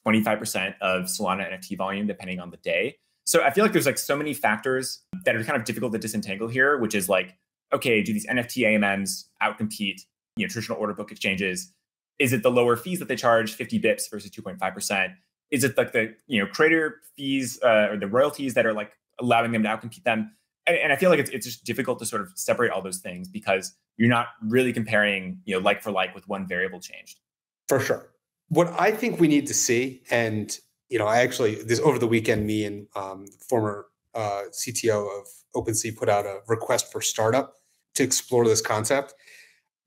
Speaker 4: 25% of Solana NFT volume, depending on the day. So I feel like there's like so many factors that are kind of difficult to disentangle here, which is like, okay, do these NFT AMMs outcompete, traditional order book exchanges? Is it the lower fees that they charge, 50 bips versus 2.5%? Is it like the creator fees or the royalties that are like allowing them to outcompete them? And I feel like it's just difficult to sort of separate all those things because you're not really comparing, like for like with one variable changed.
Speaker 1: For sure. What I think we need to see, and I actually over the weekend, me and former CTO of OpenSea put out a request for startup to explore this concept.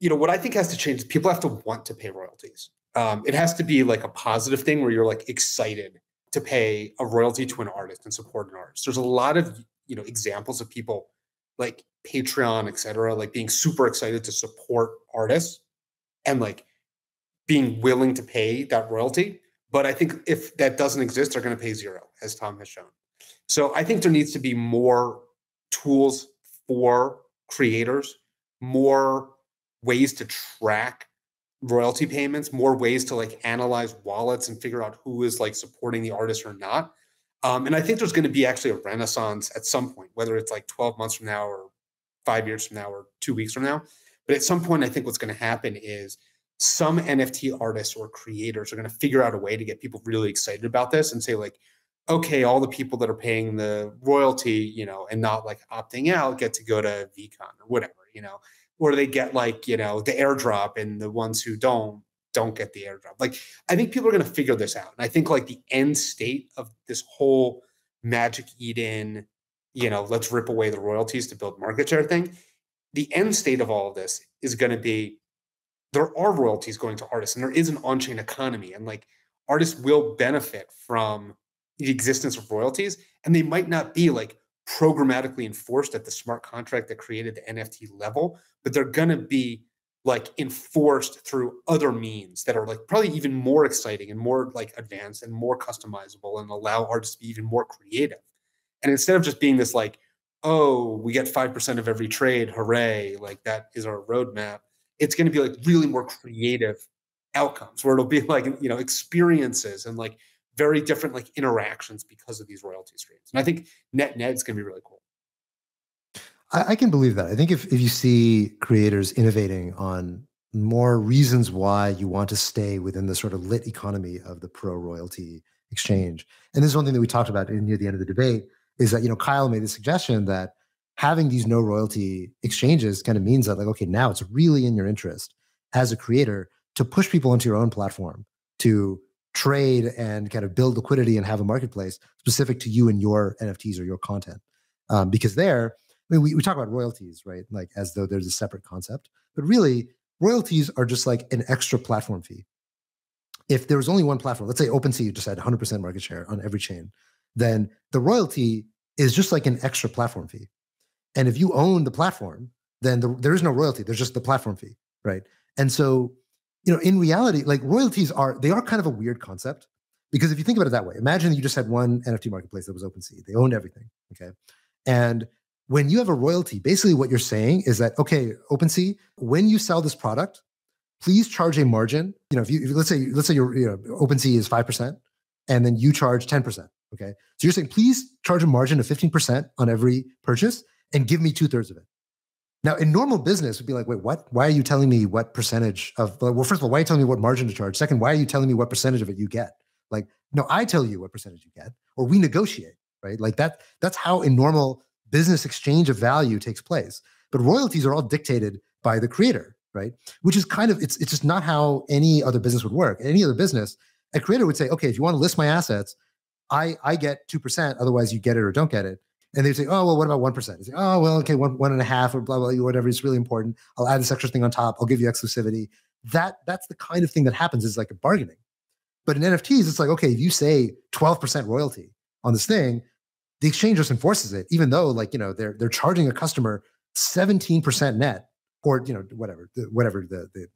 Speaker 1: What I think has to change is people have to want to pay royalties. It has to be like a positive thing where you're like excited to pay a royalty to an artist and support an artist. There's a lot of examples of people like Patreon, et cetera, like being super excited to support artists and like being willing to pay that royalty. But I think if that doesn't exist, they're going to pay zero, as Tom has shown. So I think there needs to be more tools for creators, more ways to track royalty payments, more ways to like analyze wallets and figure out who is like supporting the artist or not. And I think there's going to be actually a renaissance at some point, whether it's like 12 months from now or 5 years from now or 2 weeks from now. But at some point, I think what's going to happen is some NFT artists or creators are going to figure out a way to get people really excited about this and say like, okay, all the people that are paying the royalty, and not like opting out get to go to VCon or whatever, or they get like, the airdrop, and the ones who don't get the airdrop. Like, I think people are going to figure this out. And I think like the end state of this whole Magic Eden, let's rip away the royalties to build market share thing. The end state of all of this is going to be, there are royalties going to artists, and there is an on-chain economy, and like artists will benefit from the existence of royalties, and they might not be like programmatically enforced at the smart contract that created the NFT level, but they're going to be like enforced through other means that are like probably even more exciting and more like advanced and more customizable and allow artists to be even more creative. And instead of just being this like, oh, we get 5% of every trade, hooray, like that is our roadmap, it's going to be like really more creative outcomes where it'll be like, experiences and like very different like interactions because of these royalty streams. And I think net is going to be really cool.
Speaker 3: I can believe that. I think if you see creators innovating on more reasons why you want to stay within the sort of lit economy of the pro royalty exchange, and this is one thing that we talked about near the end of the debate, is that Kyle made the suggestion that having these no royalty exchanges kind of means that like, okay, now it's really in your interest as a creator to push people into your own platform to trade and kind of build liquidity and have a marketplace specific to you and your NFTs or your content. Because there, I mean, we talk about royalties, right? Like as though there's a separate concept, but really royalties are just like an extra platform fee. If there was only one platform, let's say OpenSea just had 100% market share on every chain, then the royalty is just like an extra platform fee. And if you own the platform, then there is no royalty. There's just the platform fee, right? And so, in reality, like royalties are kind of a weird concept because if you think about it that way, imagine you just had one NFT marketplace that was OpenSea. They owned everything, okay? And when you have a royalty, basically what you're saying is that, okay, OpenSea, when you sell this product, please charge a margin. If let's say your OpenSea is 5%, and then you charge 10%, okay? So you're saying, please charge a margin of 15% on every purchase and give me 2/3 of it. Now, in normal business, would be like, wait, what? Why are you telling me what percentage of, well, first of all, why are you telling me what margin to charge? Second, why are you telling me what percentage of it you get? Like, no, I tell you what percentage you get, or we negotiate, right? Like that's how a normal business exchange of value takes place. But royalties are all dictated by the creator, right? Which is kind of, it's just not how any other business would work. In any other business, a creator would say, okay, if you want to list my assets, I get 2%, otherwise you get it or don't get it. And they'd say, oh, well, what about 1%? They say, oh, well, okay, 1.5 or blah, blah, whatever. It's really important. I'll add this extra thing on top. I'll give you exclusivity. That's the kind of thing that happens is like a bargaining. But in NFTs, it's like, okay, if you say 12% royalty on this thing, the exchange just enforces it, even though like, they're charging a customer 17% net or, whatever the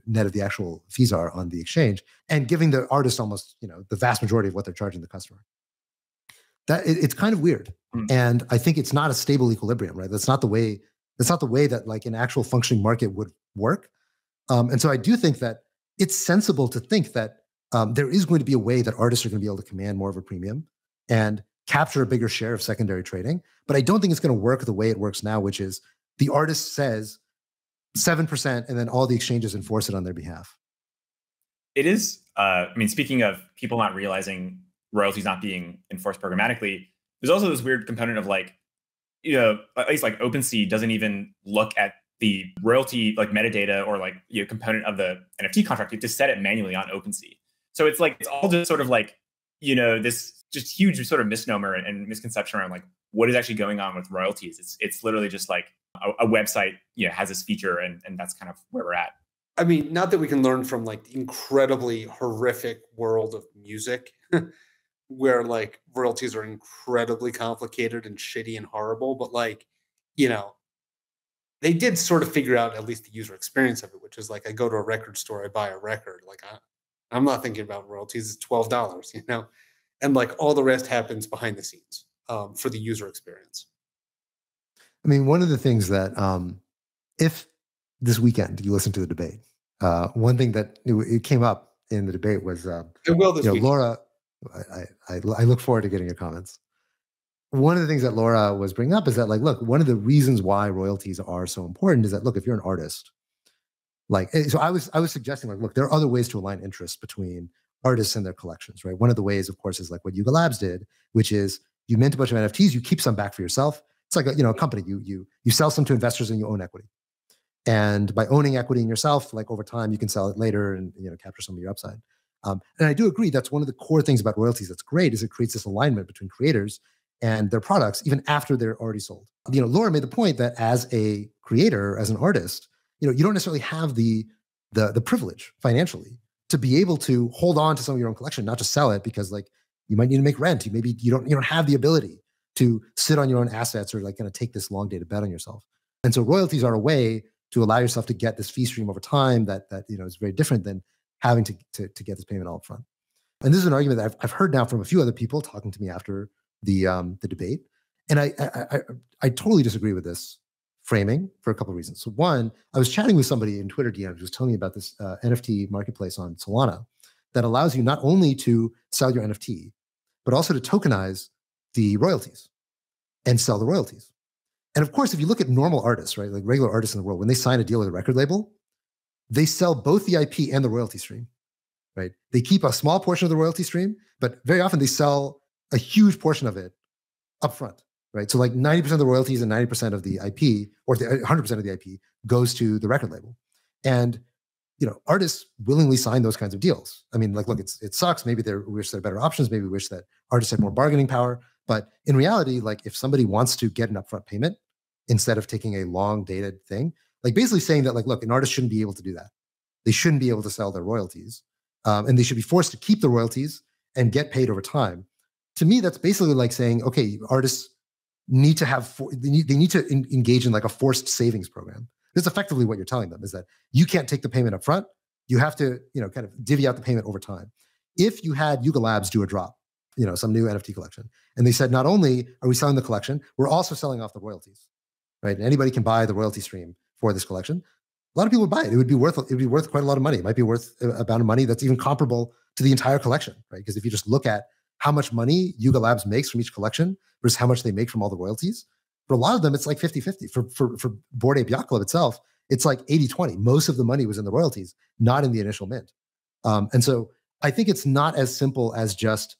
Speaker 3: net of the actual fees are on the exchange and giving the artist almost, the vast majority of what they're charging the customer. That it's kind of weird. And I think it's not a stable equilibrium, right? That's not the way that like an actual functioning market would work. And so I do think that it's sensible to think that there is going to be a way that artists are going to be able to command more of a premium. And capture a bigger share of secondary trading. But I don't think it's going to work the way it works now, which is the artist says 7%, and then all the exchanges enforce it on their behalf.
Speaker 4: It is, I mean, speaking of people not realizing royalties not being enforced programmatically, there's also this weird component of like, at least like OpenSea doesn't even look at the royalty like metadata or like component of the NFT contract. You have to set it manually on OpenSea. So it's like, it's all just sort of like, this just huge sort of misnomer and misconception around like what is actually going on with royalties. It's literally just like a website, has this feature, and that's kind of where we're at.
Speaker 1: I mean, not that we can learn from like the incredibly horrific world of music, where like royalties are incredibly complicated and shitty and horrible, but like, they did sort of figure out at least the user experience of it, which is like I go to a record store, I buy a record, like I'm not thinking about royalties. It's $12, and like all the rest happens behind the scenes for the user experience.
Speaker 3: I mean, one of the things that if this weekend you listen to the debate, one thing that it came up in the debate was, Laura. I look forward to getting your comments. One of the things that Laura was bringing up is that, like, look, one of the reasons why royalties are so important is that, look, if you're an artist, like, so I was suggesting, like, look, there are other ways to align interests between artists and their collections, right? One of the ways, of course, is like what Yuga Labs did, which is you mint a bunch of NFTs, you keep some back for yourself. It's like a company, you sell some to investors and you own equity. And by owning equity in yourself, like over time, you can sell it later and capture some of your upside. And I do agree that's one of the core things about royalties that's great is it creates this alignment between creators and their products even after they're already sold. Laura made the point that as a creator, as an artist, you don't necessarily have the privilege financially to be able to hold on to some of your own collection, not just sell it because like you might need to make rent. You don't have the ability to sit on your own assets or like kind of take this long dated bet on yourself. And so royalties are a way to allow yourself to get this fee stream over time that is very different than having to get this payment all up front. And this is an argument that I've heard now from a few other people talking to me after the debate. And I totally disagree with this framing for a couple of reasons. So one, I was chatting with somebody in Twitter DMs who was telling me about this NFT marketplace on Solana that allows you not only to sell your NFT, but also to tokenize the royalties and sell the royalties. And of course, if you look at normal artists, right, like regular artists in the world, when they sign a deal with a record label, they sell both the IP and the royalty stream, right? They keep a small portion of the royalty stream, but very often they sell a huge portion of it upfront, right? So like 90% of the royalties and 90% of the IP, or 100% of the IP goes to the record label. And artists willingly sign those kinds of deals. I mean, like, look, it sucks. Maybe they wish there are better options. Maybe wish that artists had more bargaining power. But in reality, like if somebody wants to get an upfront payment instead of taking a long dated thing, like basically saying that, like, look, an artist shouldn't be able to do that. They shouldn't be able to sell their royalties. And they should be forced to keep the royalties and get paid over time. To me, that's basically like saying, okay, artists need to have, they need to engage in like a forced savings program. That's effectively what you're telling them, is that you can't take the payment up front. You have to, kind of divvy out the payment over time. If you had Yuga Labs do a drop, some new NFT collection, and they said, not only are we selling the collection, we're also selling off the royalties, right? And anybody can buy the royalty stream for this collection. A lot of people would buy it. It would be worth quite a lot of money. It might be worth a amount of money that's even comparable to the entire collection, right? Because if you just look at how much money Yuga Labs makes from each collection versus how much they make from all the royalties, for a lot of them, it's like 50-50. For Bored Ape Yacht Club itself, it's like 80-20. Most of the money was in the royalties, not in the initial mint. And so I think it's not as simple as just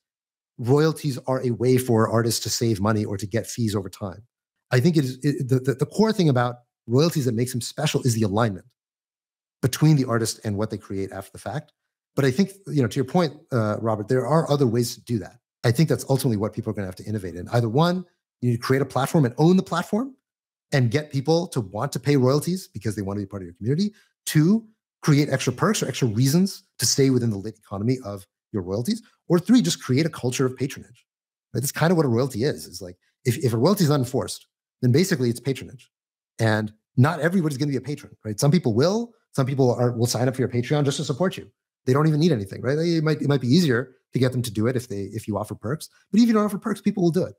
Speaker 3: royalties are a way for artists to save money or to get fees over time. I think the core thing about royalties that makes them special is the alignment between the artist and what they create after the fact. But I think, to your point, Robert, there are other ways to do that. I think that's ultimately what people are going to have to innovate in. Either one, you need to create a platform and own the platform and get people to want to pay royalties because they want to be part of your community. Two, create extra perks or extra reasons to stay within the lit economy of your royalties. Or three, just create a culture of patronage. Right? That's kind of what a royalty is. It's like, if a royalty is unenforced, then basically it's patronage. And not everybody's going to be a patron, right? Some people will. Some people will sign up for your Patreon just to support you. They don't even need anything, right? It might be easier to get them to do it if you offer perks. But if you don't offer perks, people will do it.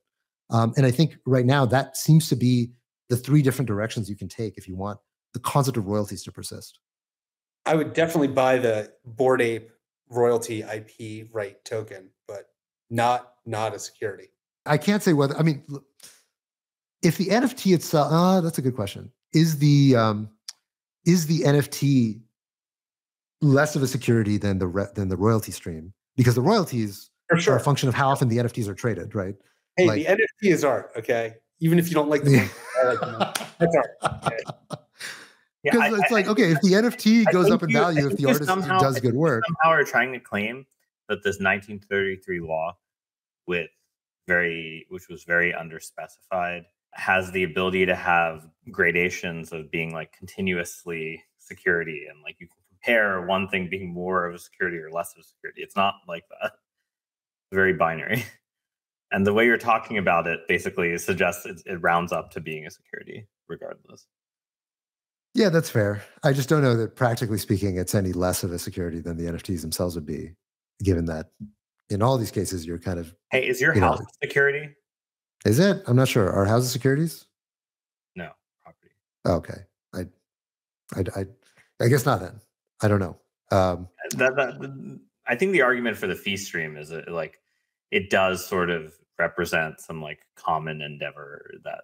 Speaker 3: And I think right now that seems to be the three different directions you can take if you want the concept of royalties to persist.
Speaker 1: I would definitely buy the Bored Ape royalty IP right token, but not a security.
Speaker 3: I can't say whether. I mean, if the NFT itself, that's a good question. Is the NFT less of a security than the royalty stream? Because the royalties
Speaker 1: For sure.
Speaker 3: are a function of how often the NFTs are traded, right?
Speaker 1: Hey,
Speaker 3: Like-
Speaker 1: the NFT is art, okay? Even if you don't like the money, I like the money. That's art. Okay?
Speaker 3: Because it's like, okay, if the NFT goes up in value, if the artist does good work.
Speaker 2: Somehow are trying to claim that this 1933 law, which was very underspecified, has the ability to have gradations of being like continuously security, and like you can compare one thing being more of a security or less of a security. It's not like that. It's very binary. And the way you're talking about it basically suggests it rounds up to being a security regardless.
Speaker 3: Yeah, that's fair. I just don't know that practically speaking, it's any less of a security than the NFTs themselves would be, given that in all these cases, you're kind of...
Speaker 2: Hey, is your house security?
Speaker 3: Is it? I'm not sure. Are houses securities?
Speaker 2: No, property.
Speaker 3: Okay. I guess not then. I don't know.
Speaker 2: I think the argument for the fee stream is that, like, it does sort of represent some like common endeavor that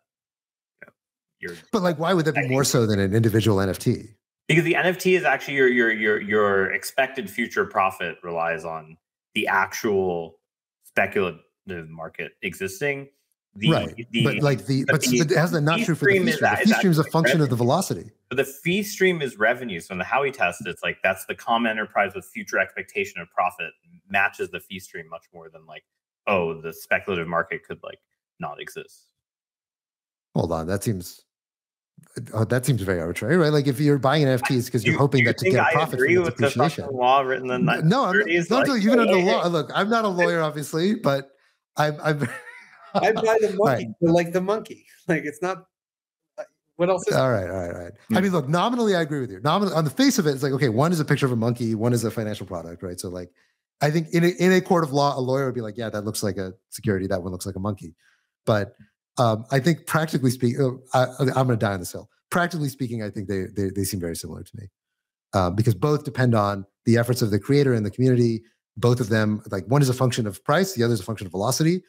Speaker 2: you're.
Speaker 3: But like, why would that be more so than an individual NFT?
Speaker 2: Because the NFT is actually your expected future profit relies on the actual speculative market existing.
Speaker 3: But has that not true for the fee stream? The fee stream is a function of the velocity.
Speaker 2: But the fee stream is revenue. So in the Howey test, it's like that's the common enterprise with future expectation of profit matches the fee stream much more than like, oh, the speculative market could like not exist.
Speaker 3: Hold on, that seems very arbitrary, right? Like if you're buying NFTs because you're hoping that to get a profit from the depreciation.
Speaker 2: Law written in the
Speaker 3: no, I'm not like, even under the law. Look, I'm not a lawyer, obviously, but I'm
Speaker 1: I buy the monkey for like the monkey. Like it's not. What else is
Speaker 3: all right. I mean, look, nominally, I agree with you. Nominally, on the face of it, it's like, okay, one is a picture of a monkey, one is a financial product, right? So, like, I think in a court of law, a lawyer would be like, yeah, that looks like a security. That one looks like a monkey. But I think practically speaking, I'm going to die on this hill. Practically speaking, I think they seem very similar to me because both depend on the efforts of the creator and the community. Both of them, like one is a function of price, the other is a function of velocity.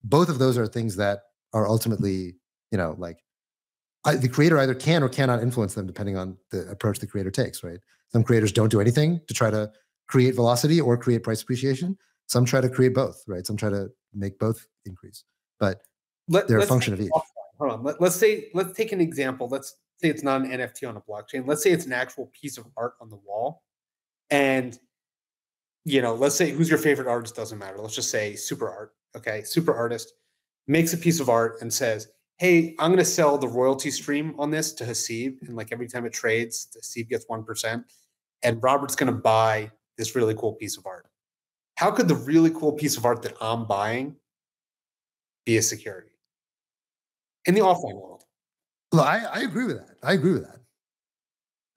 Speaker 3: Both of those are things that are ultimately, the creator either can or cannot influence them depending on the approach the creator takes, right? Some creators don't do anything to try to create velocity or create price appreciation. Some try to create both, right? Some try to make both increase, but they're a function of each.
Speaker 1: Hold on. Let's take an example. Let's say it's not an NFT on a blockchain. Let's say it's an actual piece of art on the wall. And, let's say who's your favorite artist doesn't matter. Let's just say Super Art. Okay. Super artist makes a piece of art and says, hey, I'm going to sell the royalty stream on this to Haseeb. And like every time it trades, Haseeb gets 1%. And Robert's going to buy this really cool piece of art. How could the really cool piece of art that I'm buying be a security in the offline world?
Speaker 3: Well, I agree with that. I agree with that.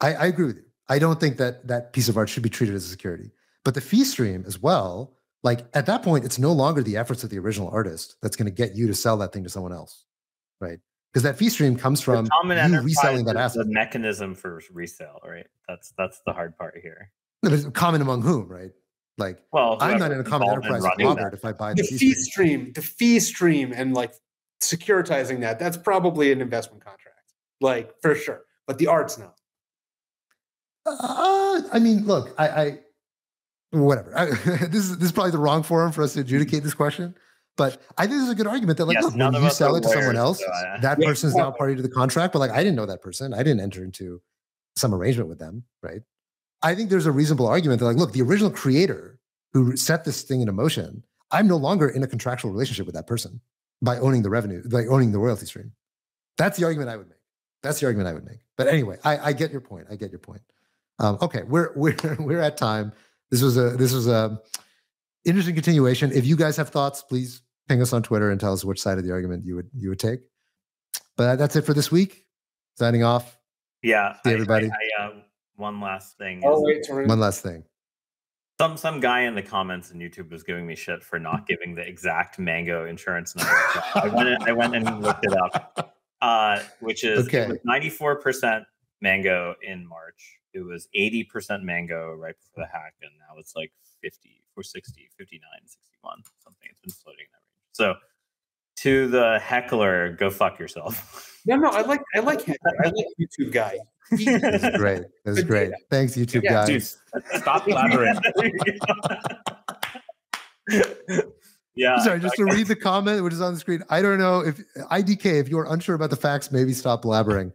Speaker 3: I agree with you. I don't think that piece of art should be treated as a security. But the fee stream as well, like at that point, it's no longer the efforts of the original artist that's going to get you to sell that thing to someone else, right? Because that fee stream comes from you reselling that asset.
Speaker 2: The mechanism for resale, right? That's the hard part here.
Speaker 3: No, but it's common among whom, right? Like, well, I'm not in a common enterprise with Robert if I buy the
Speaker 1: fee stream and like securitizing that's probably an investment contract, like for sure. But the art's not.
Speaker 3: I mean, look, I whatever. This is probably the wrong forum for us to adjudicate this question. But I think there's a good argument that, like, look, when you sell it to someone else, that person's now party to the contract. But like, I didn't know that person. I didn't enter into some arrangement with them, right? I think there's a reasonable argument that, like, look, the original creator who set this thing into motion, I'm no longer in a contractual relationship with that person by owning the revenue, like owning the royalty stream. That's the argument I would make. But anyway, I get your point. Okay, we're at time. This was a interesting continuation. If you guys have thoughts, please ping us on Twitter and tell us which side of the argument you would take. But that's it for this week. Signing off.
Speaker 2: Yeah.
Speaker 3: See everybody.
Speaker 2: One last thing.
Speaker 3: One last thing.
Speaker 2: Some guy in the comments on YouTube was giving me shit for not giving the exact mango insurance number. I went and looked it up, which is
Speaker 3: okay.
Speaker 2: It was 94% mango in March. It was 80% mango right before the hack, and now it's like 50 or 60, 59, 61, something. It's been floating in that range. So To the heckler, go fuck yourself.
Speaker 1: No, I like YouTube guy.
Speaker 3: That was great. That was great. Thanks, YouTube
Speaker 1: Yeah,
Speaker 3: guys.
Speaker 4: Dude, stop blabbering.
Speaker 2: Yeah.
Speaker 3: Sorry, just to read the comment which is on the screen. I don't know if IDK, if you're unsure about the facts, maybe stop blabbering.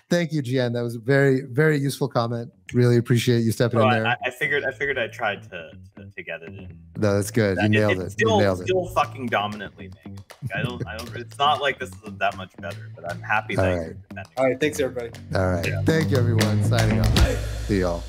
Speaker 3: Thank you, Jian. That was a very, very useful comment. Really appreciate you stepping in there.
Speaker 2: I figured I tried to get it in.
Speaker 3: No, that's good. You nailed it. You nailed it.
Speaker 2: Still fucking dominantly negative. I don't it's not like this is that much better, but I'm happy that you're defending.
Speaker 1: All right, thanks everybody.
Speaker 3: All right. Thank you, everyone. Signing off. See y'all.